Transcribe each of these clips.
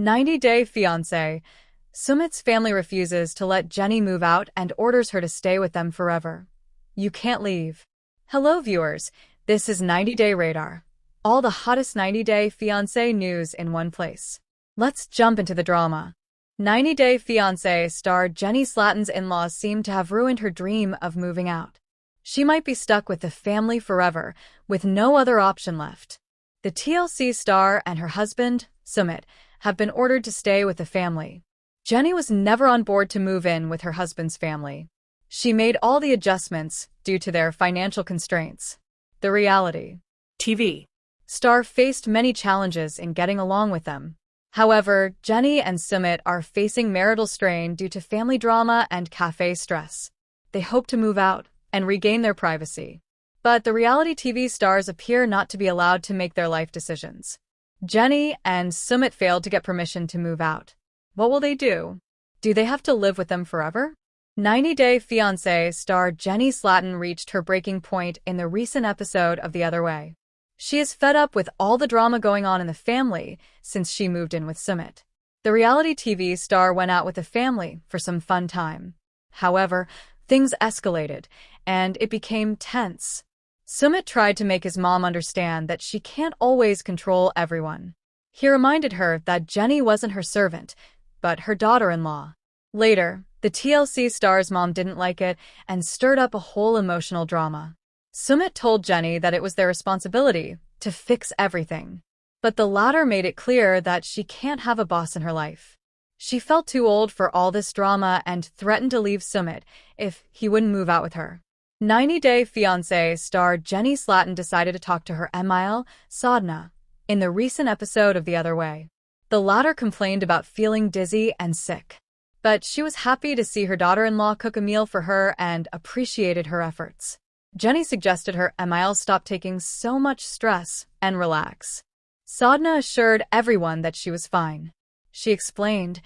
90-Day Fiancé. Sumit's family refuses to let Jenny move out and orders her to stay with them forever. You can't leave. Hello viewers, this is 90-Day Radar. All the hottest 90-Day Fiancé news in one place. Let's jump into the drama. 90-Day Fiancé star Jenny Slaton's in-laws seem to have ruined her dream of moving out. She might be stuck with the family forever, with no other option left. The TLC star and her husband, Sumit, have been ordered to stay with the family. Jenny was never on board to move in with her husband's family. She made all the adjustments due to their financial constraints. The reality TV star faced many challenges in getting along with them. However, Jenny and Sumit are facing marital strain due to family drama and cafe stress. They hope to move out and regain their privacy. But the reality TV stars appear not to be allowed to make their life decisions. Jenny and Sumit failed to get permission to move out. What will they do? Do they have to live with them forever? 90-Day Fiancé star Jenny Slaton reached her breaking point in the recent episode of The Other Way. She is fed up with all the drama going on in the family since she moved in with Sumit. The reality TV star went out with the family for some fun time. However, things escalated, and it became tense. Sumit tried to make his mom understand that she can't always control everyone. He reminded her that Jenny wasn't her servant, but her daughter-in-law. Later, the TLC star's mom didn't like it and stirred up a whole emotional drama. Sumit told Jenny that it was their responsibility to fix everything. But the latter made it clear that she can't have a boss in her life. She felt too old for all this drama and threatened to leave Sumit if he wouldn't move out with her. 90-Day Fiancé star Jenny Slaton decided to talk to her Emil, Sadhna, in the recent episode of The Other Way. The latter complained about feeling dizzy and sick. But she was happy to see her daughter-in-law cook a meal for her and appreciated her efforts. Jenny suggested her Emil stop taking so much stress and relax. Sadhna assured everyone that she was fine. She explained,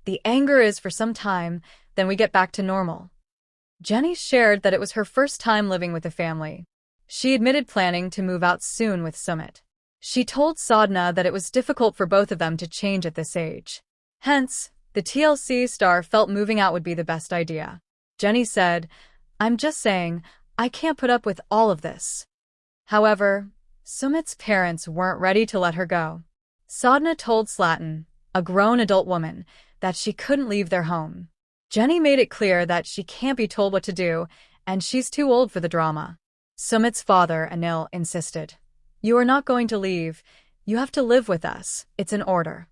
"The anger is for some time, then we get back to normal." Jenny shared that it was her first time living with the family. She admitted planning to move out soon with Sumit. She told Sadhna that it was difficult for both of them to change at this age. Hence, the TLC star felt moving out would be the best idea. Jenny said, "I'm just saying, I can't put up with all of this." However, Sumit's parents weren't ready to let her go. Sadhna told Slaton, a grown adult woman, that she couldn't leave their home. Jenny made it clear that she can't be told what to do, and she's too old for the drama. Sumit's father, Anil, insisted, "You are not going to leave. You have to live with us. It's an order."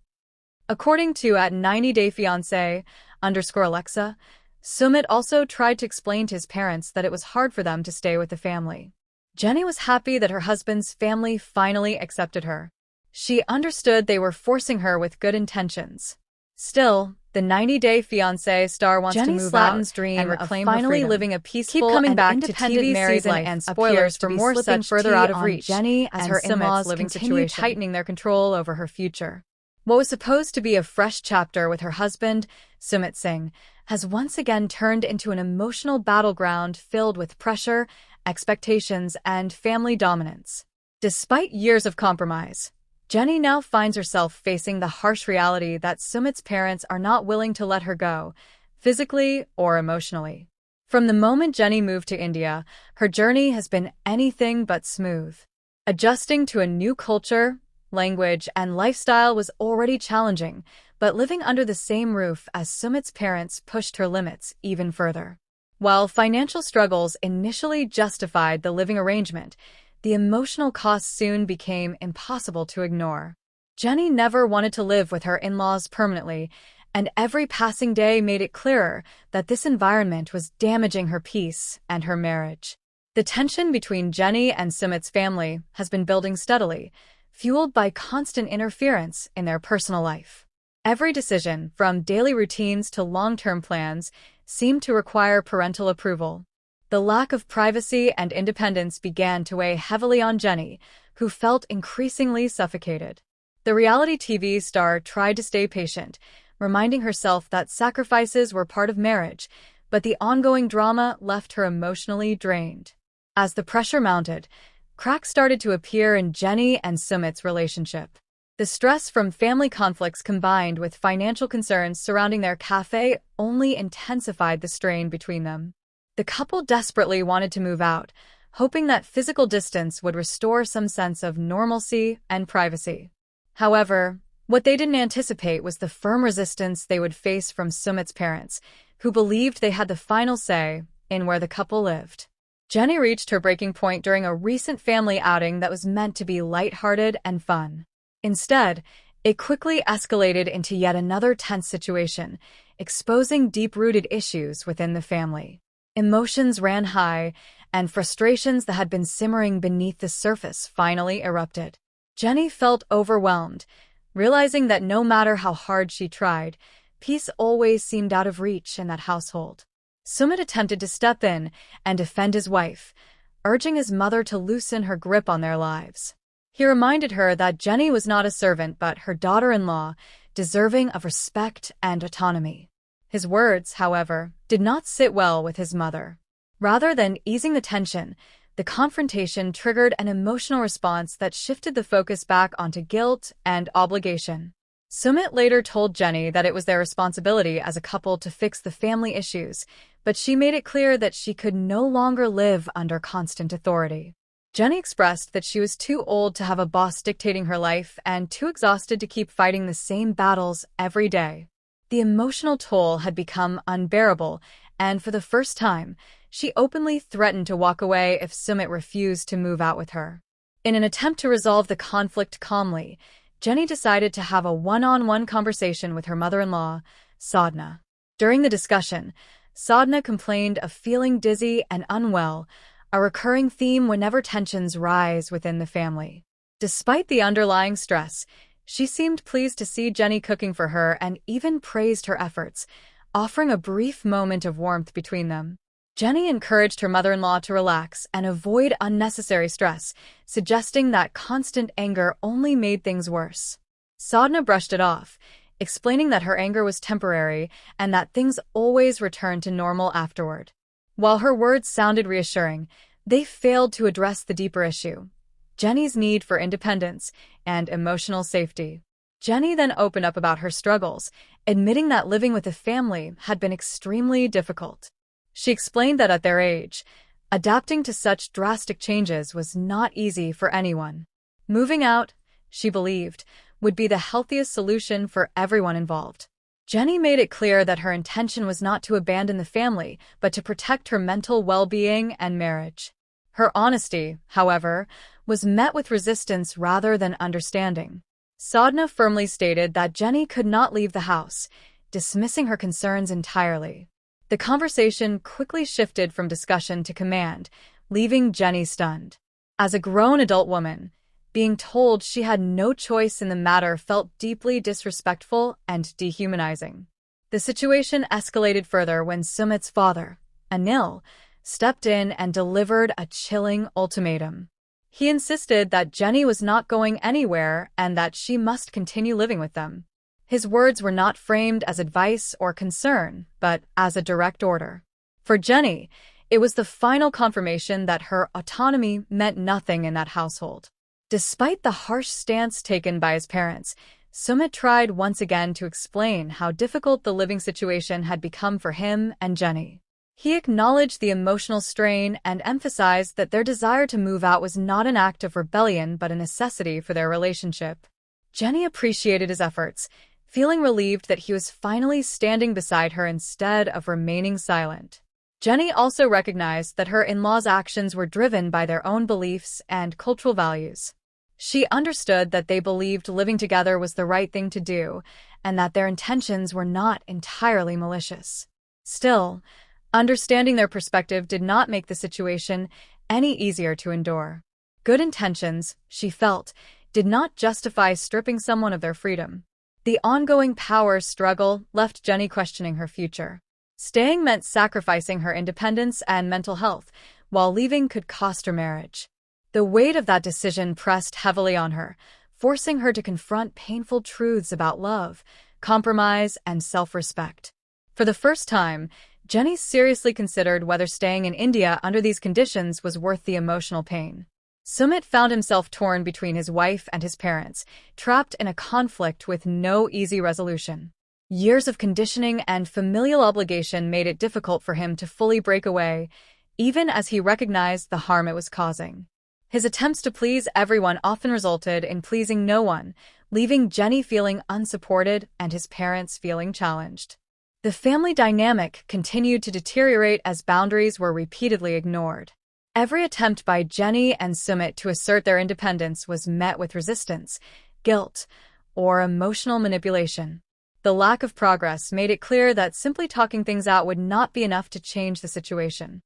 According to @90-Day Fiancé _Alexa, Sumit also tried to explain to his parents that it was hard for them to stay with the family. Jenny was happy that her husband's family finally accepted her. She understood they were forcing her with good intentions. Still, the 90-Day Fiancé star wants to move Slaton's dream and reclaim finally living a peaceful and independent married life and spoilers for more such further out of reach Jenny as her in-laws continue tightening their control over her future. What was supposed to be a fresh chapter with her husband, Sumit Singh, has once again turned into an emotional battleground filled with pressure, expectations, and family dominance. Despite years of compromise, Jenny now finds herself facing the harsh reality that Sumit's parents are not willing to let her go, physically or emotionally. From the moment Jenny moved to India, her journey has been anything but smooth. Adjusting to a new culture, language, and lifestyle was already challenging, but living under the same roof as Sumit's parents pushed her limits even further. While financial struggles initially justified the living arrangement, the emotional costs soon became impossible to ignore. Jenny never wanted to live with her in-laws permanently, and every passing day made it clearer that this environment was damaging her peace and her marriage. The tension between Jenny and Sumit's family has been building steadily, fueled by constant interference in their personal life. Every decision, from daily routines to long-term plans, seemed to require parental approval. The lack of privacy and independence began to weigh heavily on Jenny, who felt increasingly suffocated. The reality TV star tried to stay patient, reminding herself that sacrifices were part of marriage, but the ongoing drama left her emotionally drained. As the pressure mounted, cracks started to appear in Jenny and Sumit's relationship. The stress from family conflicts combined with financial concerns surrounding their cafe only intensified the strain between them. The couple desperately wanted to move out, hoping that physical distance would restore some sense of normalcy and privacy. However, what they didn't anticipate was the firm resistance they would face from Sumit's parents, who believed they had the final say in where the couple lived. Jenny reached her breaking point during a recent family outing that was meant to be lighthearted and fun. Instead, it quickly escalated into yet another tense situation, exposing deep-rooted issues within the family. Emotions ran high, and frustrations that had been simmering beneath the surface finally erupted. Jenny felt overwhelmed, realizing that no matter how hard she tried, peace always seemed out of reach in that household. Sumit attempted to step in and defend his wife, urging his mother to loosen her grip on their lives. He reminded her that Jenny was not a servant but her daughter-in-law, deserving of respect and autonomy. His words, however, did not sit well with his mother. Rather than easing the tension, the confrontation triggered an emotional response that shifted the focus back onto guilt and obligation. Sumit later told Jenny that it was their responsibility as a couple to fix the family issues, but she made it clear that she could no longer live under constant authority. Jenny expressed that she was too old to have a boss dictating her life and too exhausted to keep fighting the same battles every day. The emotional toll had become unbearable, and for the first time, she openly threatened to walk away if Sumit refused to move out with her. In an attempt to resolve the conflict calmly, Jenny decided to have a one-on-one conversation with her mother-in-law, Sadhna. During the discussion, Sadhna complained of feeling dizzy and unwell, a recurring theme whenever tensions rise within the family. Despite the underlying stress, she seemed pleased to see Jenny cooking for her and even praised her efforts, offering a brief moment of warmth between them. Jenny encouraged her mother-in-law to relax and avoid unnecessary stress, suggesting that constant anger only made things worse. Sadhna brushed it off, explaining that her anger was temporary and that things always returned to normal afterward. While her words sounded reassuring, they failed to address the deeper issue: Jenny's need for independence and emotional safety. Jenny then opened up about her struggles, admitting that living with a family had been extremely difficult. She explained that at their age, adapting to such drastic changes was not easy for anyone. Moving out, she believed, would be the healthiest solution for everyone involved. Jenny made it clear that her intention was not to abandon the family, but to protect her mental well-being and marriage. Her honesty, however, was met with resistance rather than understanding. Sadhna firmly stated that Jenny could not leave the house, dismissing her concerns entirely. The conversation quickly shifted from discussion to command, leaving Jenny stunned. As a grown adult woman, being told she had no choice in the matter felt deeply disrespectful and dehumanizing. The situation escalated further when Sumit's father, Anil, stepped in and delivered a chilling ultimatum. He insisted that Jenny was not going anywhere and that she must continue living with them. His words were not framed as advice or concern, but as a direct order. For Jenny, it was the final confirmation that her autonomy meant nothing in that household. Despite the harsh stance taken by his parents, Sumit tried once again to explain how difficult the living situation had become for him and Jenny. He acknowledged the emotional strain and emphasized that their desire to move out was not an act of rebellion but a necessity for their relationship. Jenny appreciated his efforts, feeling relieved that he was finally standing beside her instead of remaining silent. Jenny also recognized that her in-laws' actions were driven by their own beliefs and cultural values. She understood that they believed living together was the right thing to do, and that their intentions were not entirely malicious. Still, understanding their perspective did not make the situation any easier to endure. Good intentions, she felt, did not justify stripping someone of their freedom. The ongoing power struggle left Jenny questioning her future. Staying meant sacrificing her independence and mental health, while leaving could cost her marriage. The weight of that decision pressed heavily on her, forcing her to confront painful truths about love, compromise, and self-respect. For the first time, Jenny seriously considered whether staying in India under these conditions was worth the emotional pain. Sumit found himself torn between his wife and his parents, trapped in a conflict with no easy resolution. Years of conditioning and familial obligation made it difficult for him to fully break away, even as he recognized the harm it was causing. His attempts to please everyone often resulted in pleasing no one, leaving Jenny feeling unsupported and his parents feeling challenged. The family dynamic continued to deteriorate as boundaries were repeatedly ignored. Every attempt by Jenny and Sumit to assert their independence was met with resistance, guilt, or emotional manipulation. The lack of progress made it clear that simply talking things out would not be enough to change the situation.